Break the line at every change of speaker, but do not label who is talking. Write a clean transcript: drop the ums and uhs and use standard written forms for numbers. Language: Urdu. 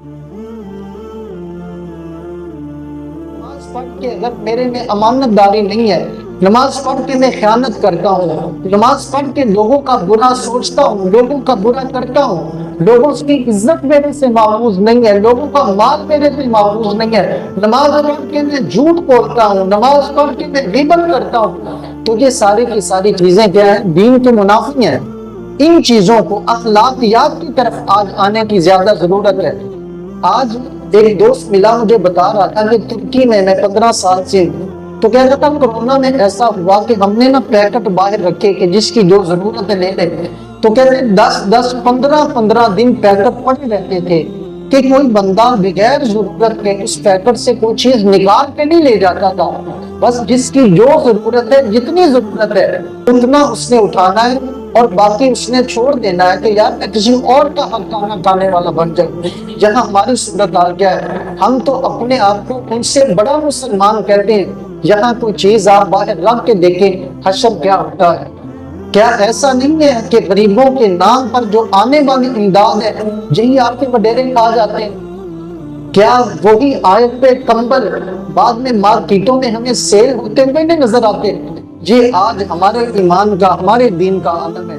نماز پڑھ کے اگر میرے میں امانت داری نہیں ہے، نماز پڑھ کے میں خیانت کرتا ہوں، نماز پڑھ کے لوگوں کا برا سوچتا ہوں، لوگوں کا برا کرتا ہوں، لوگوں کی عزت میرے سے محفوظ نہیں ہے، لوگوں کا مال میرے سے محفوظ نہیں ہے، نماز پڑھ کے میں جھوٹ بولتا ہوں، نماز پڑھ کے میں غیبت کرتا ہوں، تو یہ ساری کی ساری چیزیں کیا ہیں؟ دین کے منافی ہیں۔ ان چیزوں کو اخلاقیات کی طرف آج آنے کی زیادہ ضرورت ہے۔ آج ایک دوست ملا، مجھے بتا رہا تھا کہ ترکی میں 15 سال سے تو کہہ رہا تھا کورونا میں ایسا ہوا کہ ہم نے پیکٹ باہر رکھے کہ جس کی جو ضرورت ہے لے لیں، تو کہتے 10-15 دن پیکٹ پڑے رہتے تھے کہ کوئی بندہ بغیر ضرورت کے اس پیکٹ سے کوئی چیز نکال کے نہیں لے جاتا تھا، بس جس کی جو ضرورت ہے، جتنی ضرورت ہے اتنا اس نے اٹھانا ہے اور باقی اس نے چھوڑ دینا ہے کہ یار میں کسی اور کا حق کھانا کھانے والا بن جاؤں۔ جہاں ہماری صورتحال کیا ہے؟ ہم تو اپنے آپ کو ان سے بڑا مسلمان کہتے ہیں، یہاں کوئی چیز آپ باہر رکھ کے دیکھیں حشر کیا ہوتا ہے۔ کیا ایسا نہیں ہے کہ غریبوں کے نام پر جو آنے والی امداد ہے یہی آپ کے وڈیرے کھا جاتے ہیں؟ کیا وہی آیت پہ کمبل بعد میں مارکیٹوں میں ہمیں سیل ہوتے ہوئے نہیں نظر آتے؟ یہ آج ہمارے ایمان کا، ہمارے دین کا عالم ہے۔